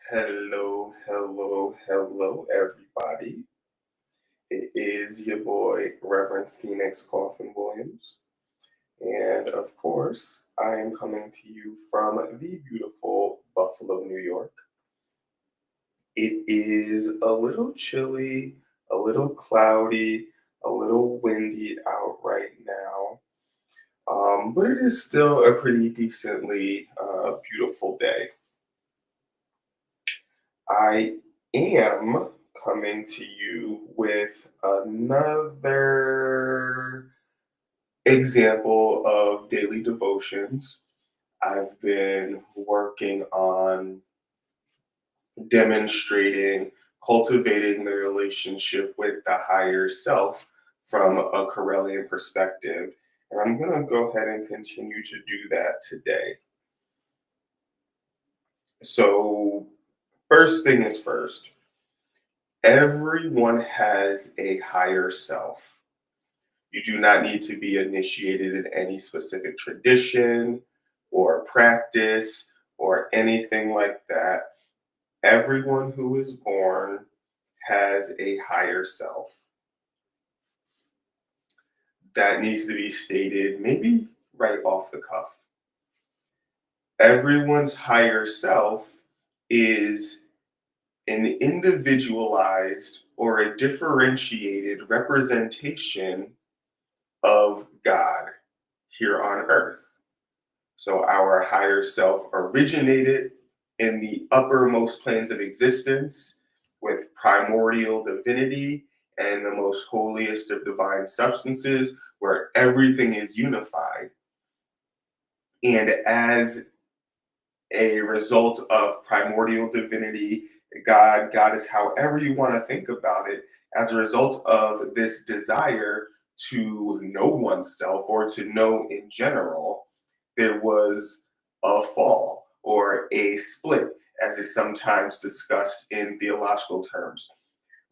Hello, everybody. It is your boy, Reverend Phoenix Coffin Williams. And of course, I am coming to you from the beautiful Buffalo, New York. It is a little chilly, a little cloudy, a little windy out right now. But it is still a pretty decently beautiful day. I am coming to you with another example of daily devotions. I've been working on demonstrating, cultivating the relationship with the higher self from a Corellian perspective. And I'm going to go ahead and continue to do that today. So, first thing is first. Everyone has a higher self. You do not need to be initiated in any specific tradition or practice or anything like that. Everyone who is born has a higher self. That needs to be stated maybe right off the cuff. Everyone's higher self is an individualized or a differentiated representation of God here on earth. So our higher self originated in the uppermost planes of existence with primordial divinity and the most holiest of divine substances where everything is unified. And as a result of primordial divinity, God, goddess, however you want to think about it, as a result of this desire to know oneself or to know in general, there was a fall or a split, as is sometimes discussed in theological terms.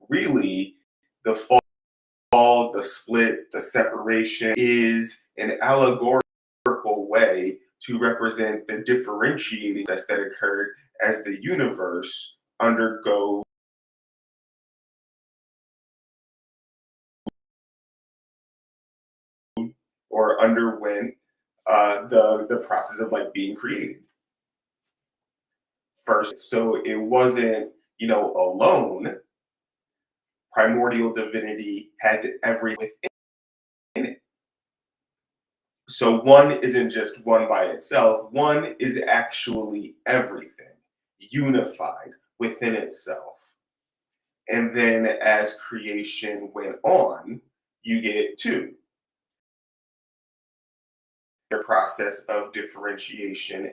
Really, the fall, the split, the separation is an allegorical way to represent the differentiating process that occurred as the universe undergo or underwent the process of like being created first. So it wasn't, alone. Primordial divinity has everything within it. So one isn't just one by itself. One is actually everything unified within itself. And then as creation went on, you get two. The process of differentiation.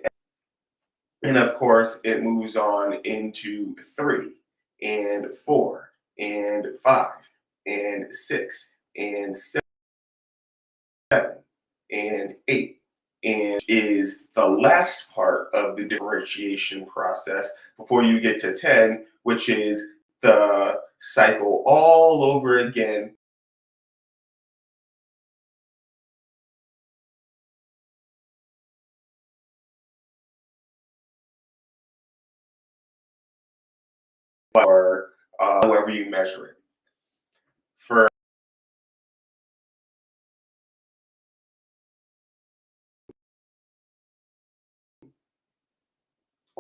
And of course, it moves on into three and four and five and six and seven and eight. And is the last part of the differentiation process before you get to 10, which is the cycle all over again. Or however you measure it. For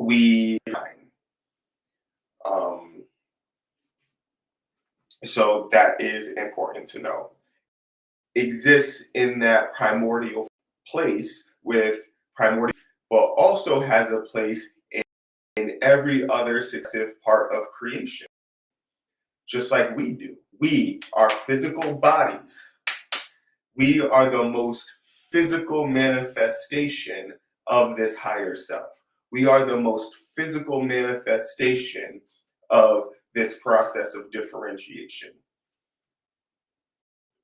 we um, so that is important to know. Exists in that primordial place with primordial, but also has a place in every other successive part of creation, just like we do. We are physical bodies. We are the most physical manifestation of this higher self. We are the most physical manifestation of this process of differentiation.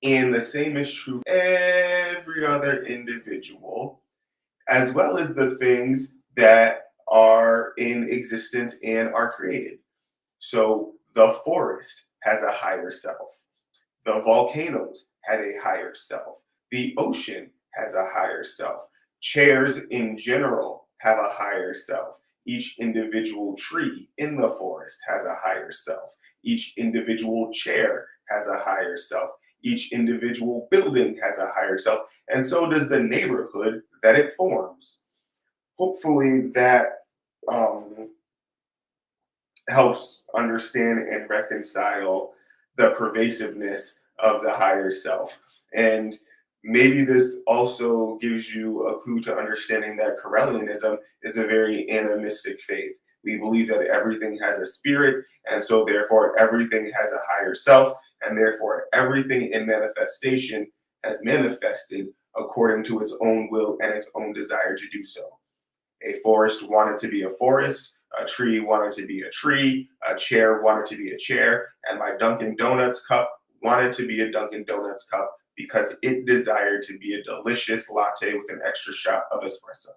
And the same is true for every other individual, as well as the things that are in existence and are created. So the forest has a higher self. The volcanoes had a higher self. The ocean has a higher self. Chairs in general have a higher self. Each individual tree in the forest has a higher self. Each individual chair has a higher self. Each individual building has a higher self, and so does the neighborhood that it forms. Hopefully, that um, helps understand and reconcile the pervasiveness of the higher self. And maybe this also gives you a clue to understanding that Corellianism is a very animistic faith. We believe that everything has a spirit, and so therefore everything has a higher self, and therefore everything in manifestation has manifested according to its own will and its own desire to do so. A forest wanted to be a forest, a tree wanted to be a tree, a chair wanted to be a chair, and my Dunkin' Donuts cup wanted to be a Dunkin' Donuts cup because it desired to be a delicious latte with an extra shot of espresso.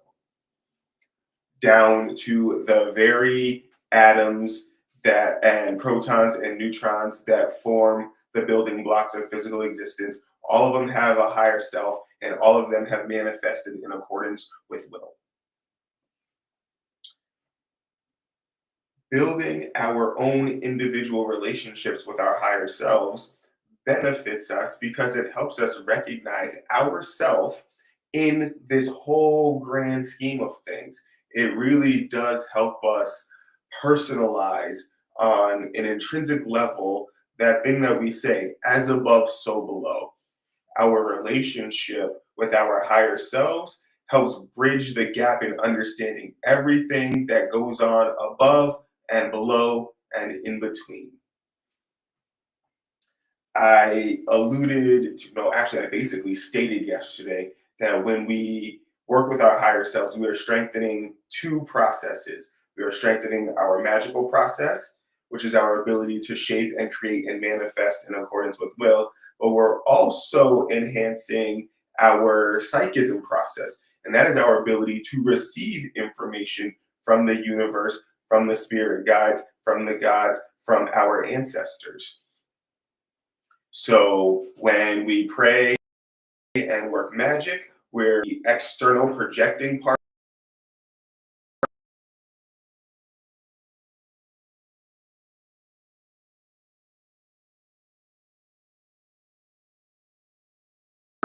Down to the very atoms that and protons and neutrons that form the building blocks of physical existence, all of them have a higher self, and all of them have manifested in accordance with will. Building our own individual relationships with our higher selves benefits us because it helps us recognize ourself in this whole grand scheme of things. It really does help us personalize on an intrinsic level that thing that we say, as above, so below. Our relationship with our higher selves helps bridge the gap in understanding everything that goes on above and below and in between. I alluded to, no, actually, I basically stated yesterday that when we work with our higher selves, we are strengthening two processes. We are strengthening our magical process, which is our ability to shape and create and manifest in accordance with will, but we're also enhancing our psychism process, and that is our ability to receive information from the universe, from the spirit guides, from the gods, from our ancestors. So when we pray and work magic, we're the external projecting part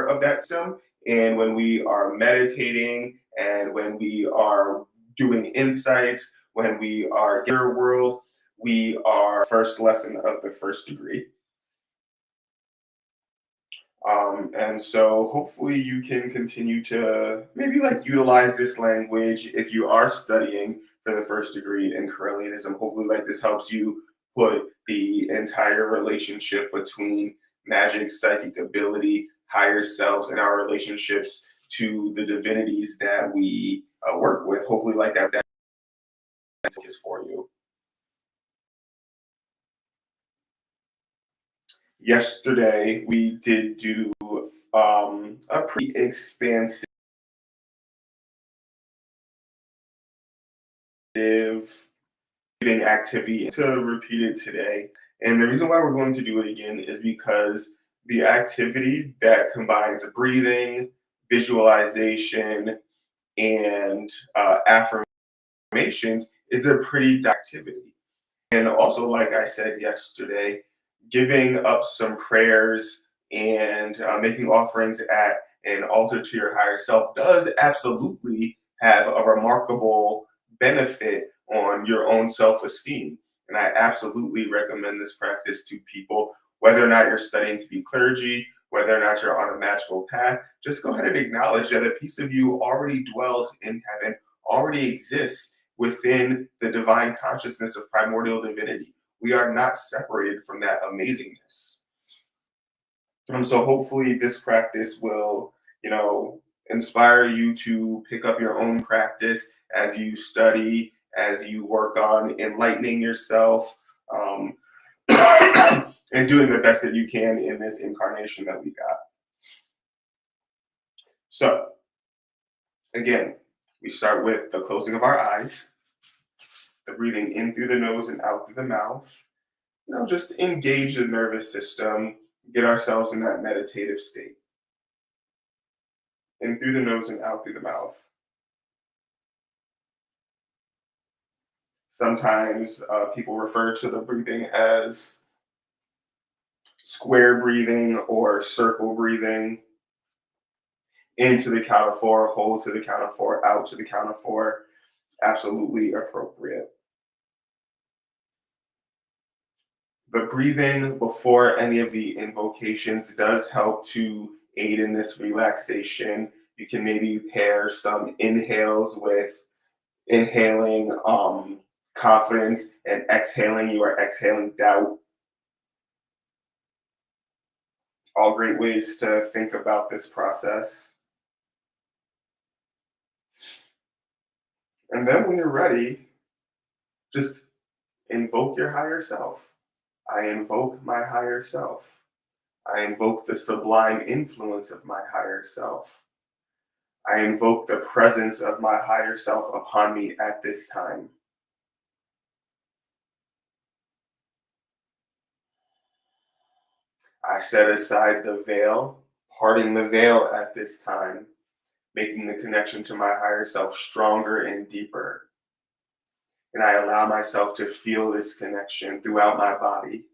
of that system. And when we are meditating and when we are doing insights, when we are in your world, we are first lesson of the first degree. And so hopefully you can continue to maybe like utilize this language if you are studying for the first degree in Corellianism. Hopefully like this helps you put the entire relationship between magic, psychic ability, higher selves, and our relationships to the divinities that we work with. Hopefully like that is for you. Yesterday we did do a pretty expansive breathing activity to repeat it today. And the reason why we're going to do it again is because the activity that combines breathing, visualization, and affirmations is a pretty activity. And also, like I said yesterday, giving up some prayers and making offerings at an altar to your higher self does absolutely have a remarkable benefit on your own self esteem. And I absolutely recommend this practice to people, whether or not you're studying to be clergy, whether or not you're on a magical path. Just go ahead and acknowledge that a piece of you already dwells in heaven, already exists within the divine consciousness of primordial divinity. We are not separated from that amazingness. So hopefully this practice will, inspire you to pick up your own practice as you study, as you work on enlightening yourself, um, and doing the best that you can in this incarnation that we got. So again, we start with the closing of our eyes, the breathing in through the nose and out through the mouth. Just engage the nervous system, get ourselves in that meditative state. In through the nose and out through the mouth. Sometimes people refer to the breathing as square breathing or circle breathing. In to the count of four, hold to the count of four, out to the count of four. Absolutely appropriate. But breathing before any of the invocations does help to aid in this relaxation. You can maybe pair some inhales with inhaling confidence and exhaling, you are exhaling doubt. All great ways to think about this process. And then when you're ready, just invoke your higher self. I invoke my higher self. I invoke the sublime influence of my higher self. I invoke the presence of my higher self upon me at this time. I set aside the veil, parting the veil at this time, making the connection to my higher self stronger and deeper. And I allow myself to feel this connection throughout my body.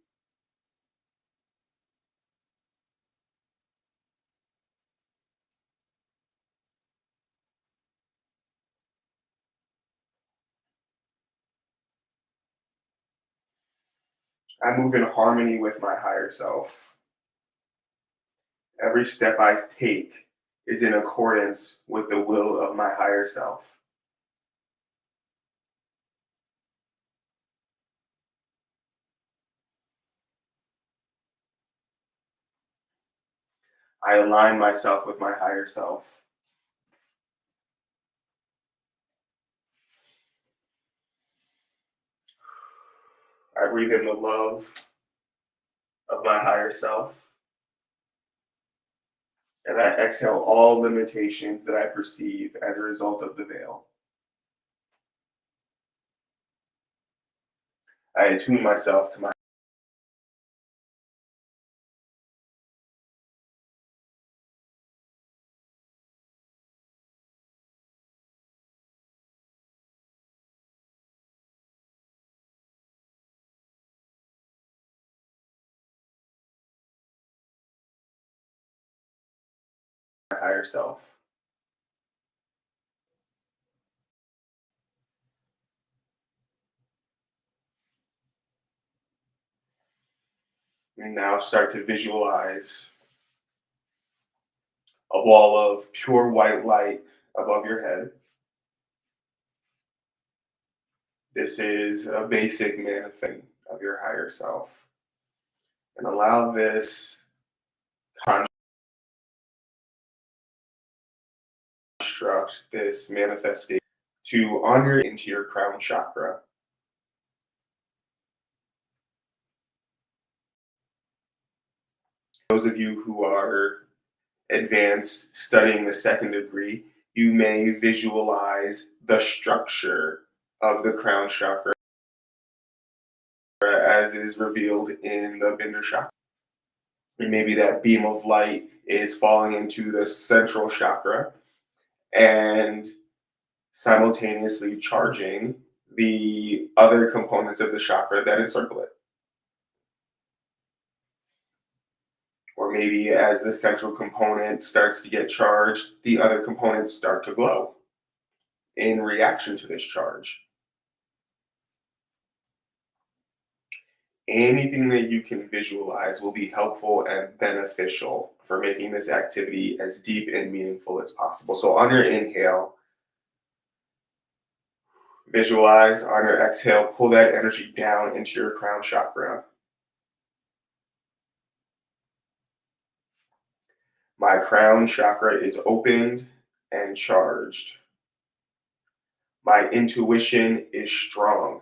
I move in harmony with my higher self. Every step I take is in accordance with the will of my higher self. I align myself with my higher self. I breathe in the love of my higher self. And I exhale all limitations that I perceive as a result of the veil. I attune myself to my higher self. And now start to visualize a wall of pure white light above your head. This is a basic manifestation of your higher self. And allow this construct, this manifestation, to honor into your crown chakra. Those of you who are advanced studying the second degree, you may visualize the structure of the crown chakra as is revealed in the Binder chakra. And maybe that beam of light is falling into the central chakra and simultaneously charging the other components of the chakra that encircle it. Or maybe as the central component starts to get charged, the other components start to glow in reaction to this charge. Anything that you can visualize will be helpful and beneficial for making this activity as deep and meaningful as possible. So on your inhale, visualize. On your exhale, pull that energy down into your crown chakra. My crown chakra is opened and charged. My intuition is strong.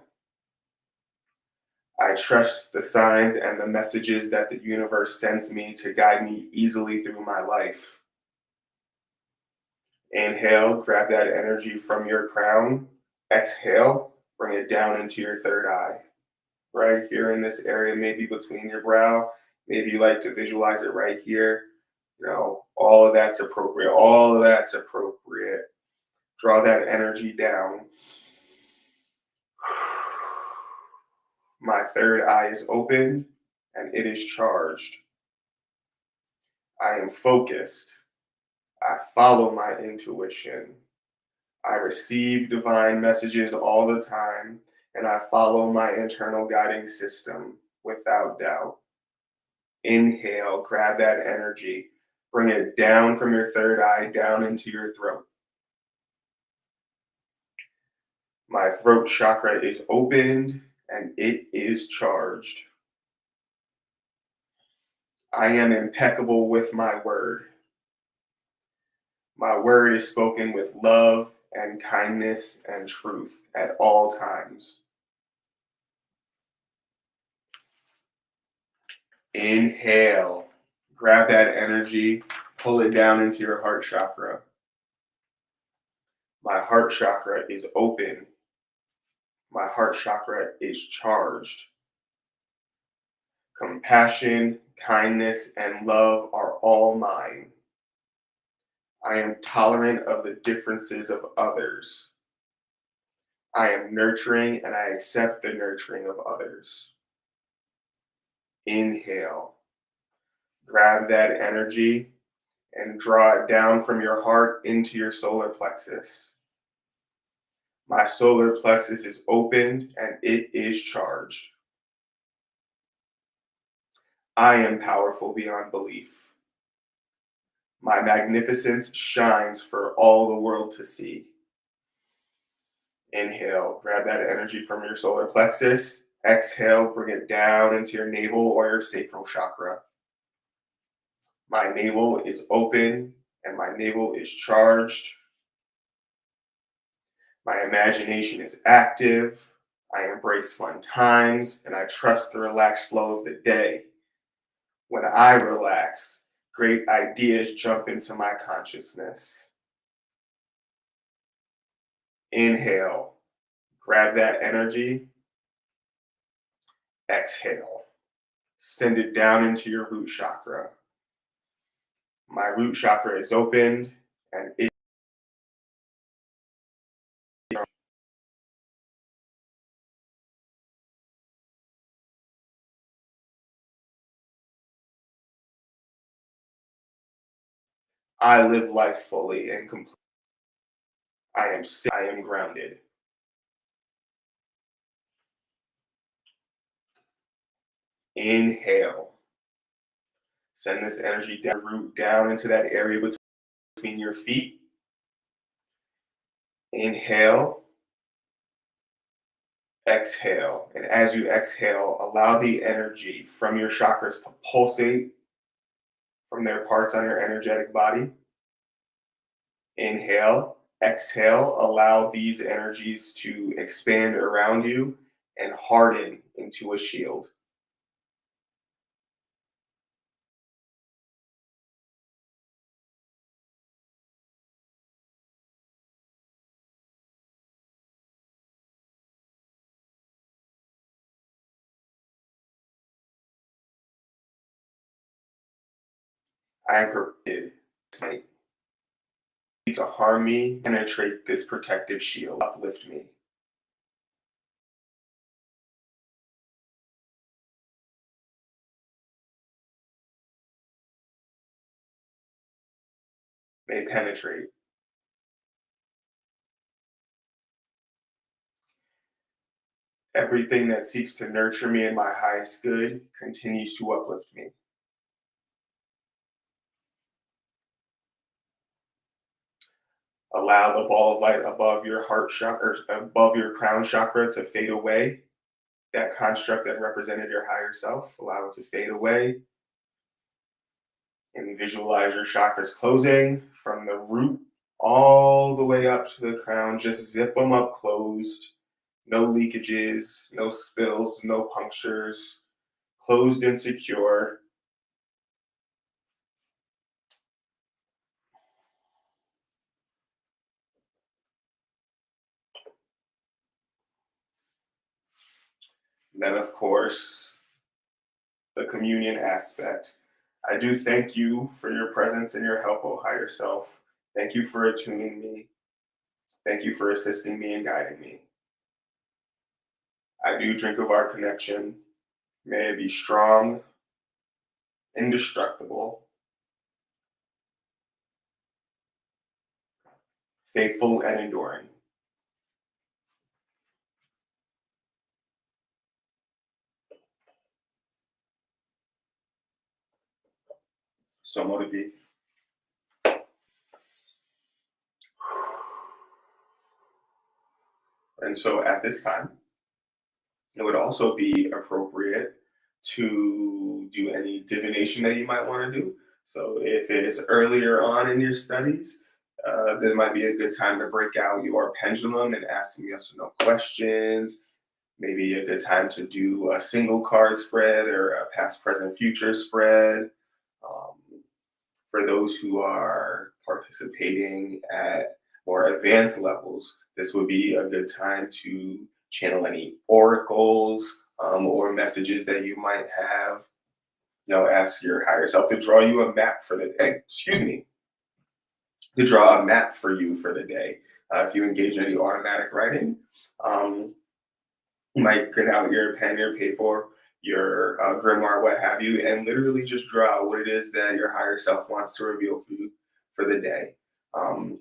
I trust the signs and the messages that the universe sends me to guide me easily through my life. Inhale, grab that energy from your crown. Exhale, bring it down into your third eye. Right here in this area, maybe between your brow. Maybe you like to visualize it right here. All of that's appropriate. All of that's appropriate. Draw that energy down. My third eye is open and it is charged. I am focused. I follow my intuition. I receive divine messages all the time, and I follow my internal guiding system without doubt. Inhale, grab that energy, bring it down from your third eye, down into your throat. My throat chakra is opened and it is charged. I am impeccable with my word. My word is spoken with love and kindness and truth at all times. Inhale, grab that energy, pull it down into your heart chakra. My heart chakra is open. My heart chakra is charged. Compassion, kindness, and love are all mine. I am tolerant of the differences of others. I am nurturing and I accept the nurturing of others. Inhale, grab that energy and draw it down from your heart into your solar plexus. My solar plexus is opened and it is charged. I am powerful beyond belief. My magnificence shines for all the world to see. Inhale, grab that energy from your solar plexus. Exhale, bring it down into your navel or your sacral chakra. My navel is open and my navel is charged. My imagination is active. I embrace fun times and I trust the relaxed flow of the day. When I relax, great ideas jump into my consciousness. Inhale, grab that energy. Exhale, send it down into your root chakra. My root chakra is opened and I live life fully and completely. I am safe. I am grounded. Inhale. Send this energy down, root down into that area between your feet. Inhale. Exhale. And as you exhale, allow the energy from your chakras to pulsate from their parts on your energetic body. Inhale. Exhale. Allow these energies to expand around you and harden into a shield. I am prepared to harm me, penetrate this protective shield, uplift me. May penetrate. Everything that seeks to nurture me in my highest good continues to uplift me. Allow the ball of light above your heart chakra, above your crown chakra to fade away. That construct that represented your higher self, allow it to fade away. And visualize your chakras closing from the root all the way up to the crown. Just zip them up closed. No leakages, no spills, no punctures. Closed and secure. And then, of course, the communion aspect. I do thank you for your presence and your help, O higher self. Thank you for attuning me. Thank you for assisting me and guiding me. I do drink of our connection. May it be strong, indestructible, faithful, and enduring. So mote it be. And so at this time, it would also be appropriate to do any divination that you might want to do. So if it is earlier on in your studies, this might be a good time to break out your pendulum and ask some yes or no questions. Maybe a good time to do a single card spread or a past, present, future spread. Um, for those who are participating at more advanced levels, this would be a good time to channel any oracles or messages that you might have. Ask your higher self to draw you a map for the day. Excuse me, to draw a map for you for the day. If you engage in any automatic writing, um, you might get out your pen, your paper, your grimoire, what have you, and literally just draw what it is that your higher self wants to reveal for you for the day. Um,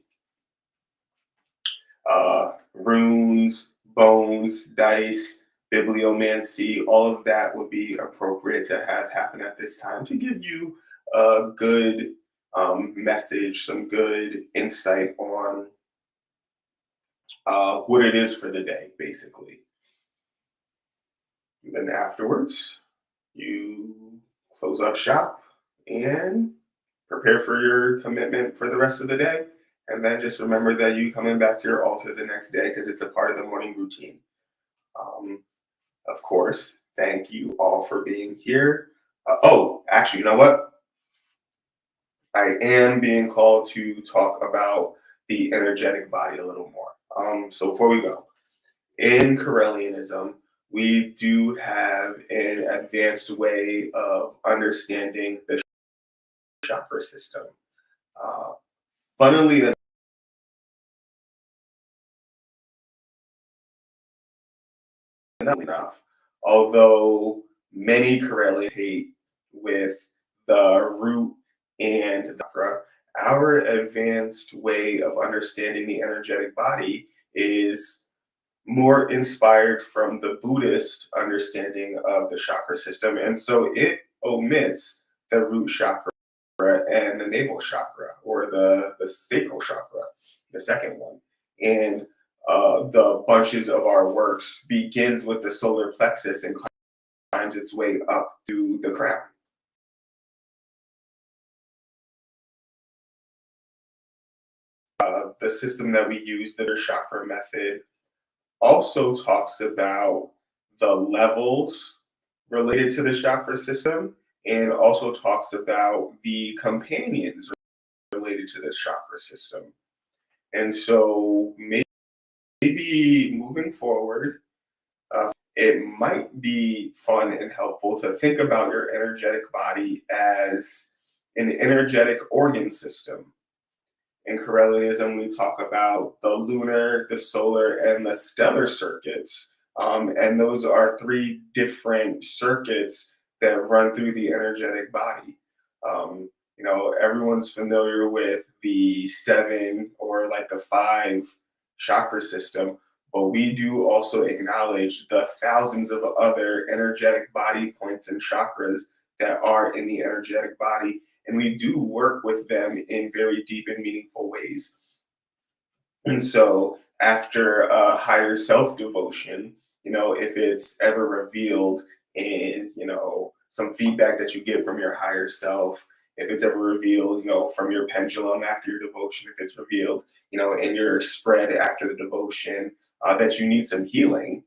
Runes, bones, dice, bibliomancy, all of that would be appropriate to have happen at this time to give you a good message, some good insight on what it is for the day, basically. And then afterwards, you close up shop and prepare for your commitment for the rest of the day. And then just remember that you coming back to your altar the next day because it's a part of the morning routine. Um, of course, thank you all for being here. Actually, you know what? I am being called to talk about the energetic body a little more. So before we go, in Corellianism, we do have an advanced way of understanding the chakra system. Uh, Funnily enough, although many correlate with the root and the chakra, our advanced way of understanding the energetic body is more inspired from the Buddhist understanding of the chakra system. And so it omits the root chakra and the navel chakra or the sacral chakra, the second one. And the bunches of our works begins with the solar plexus and climbs its way up to the crown. The system that we use, the chakra method, also talks about the levels related to the chakra system and also talks about the companions related to the chakra system. And so maybe moving forward, it might be fun and helpful to think about your energetic body as an energetic organ system. In Corellianism, we talk about the lunar, the solar, and the stellar circuits. And those are three different circuits that run through the energetic body. Everyone's familiar with the seven or like the five chakra system, but we do also acknowledge the thousands of other energetic body points and chakras that are in the energetic body, and we do work with them in very deep and meaningful ways. And so, after a higher self devotion, if it's ever revealed in, some feedback that you get from your higher self, if it's ever revealed, from your pendulum after your devotion, if it's revealed, in your spread after the devotion, that you need some healing,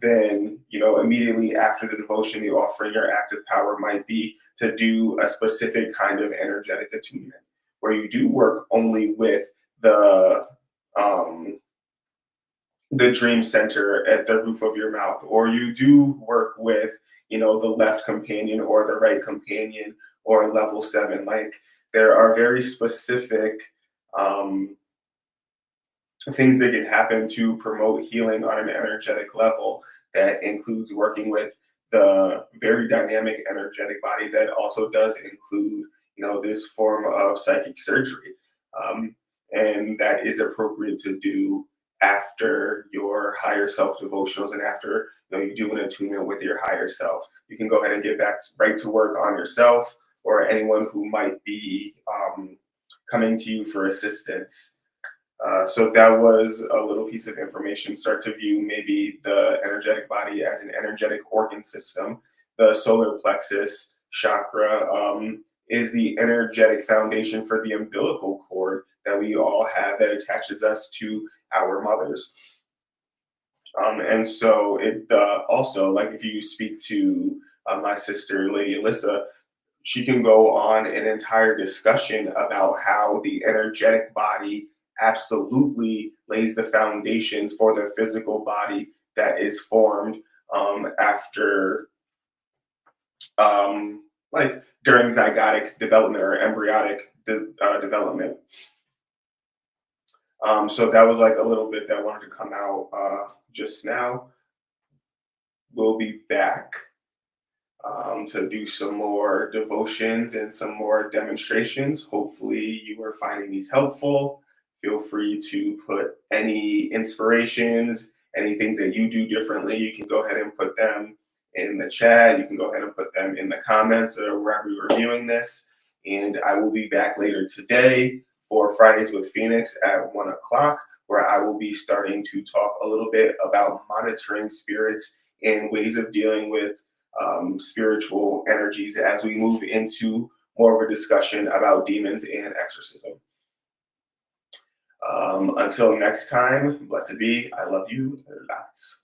then immediately after the devotion, the offering your active power might be to do a specific kind of energetic attunement where you do work only with the um, the dream center at the roof of your mouth, or you do work with the left companion or the right companion or level 7. Like there are very specific um, things that can happen to promote healing on an energetic level that includes working with the very dynamic energetic body that also does include, this form of psychic surgery. And that is appropriate to do after your higher self devotionals and after you do an attunement with your higher self. You can go ahead and get back right to work on yourself or anyone who might be coming to you for assistance. So that was a little piece of information. Start to view maybe the energetic body as an energetic organ system. The solar plexus chakra is the energetic foundation for the umbilical cord that we all have that attaches us to our mothers. And so it also, like if you speak to my sister, Lady Alyssa, she can go on an entire discussion about how the energetic body absolutely lays the foundations for the physical body that is formed after, like during zygotic development or embryonic development. So that was like a little bit that wanted to come out just now. We'll be back to do some more devotions and some more demonstrations. Hopefully, you are finding these helpful. Feel free to put any inspirations, any things that you do differently. You can go ahead and put them in the chat. You can go ahead and put them in the comments or wherever you're viewing this. And I will be back later today for Fridays with Phoenix at 1 o'clock, where I will be starting to talk a little bit about monitoring spirits and ways of dealing with spiritual energies as we move into more of a discussion about demons and exorcism. Until next time, blessed be. I love you lots.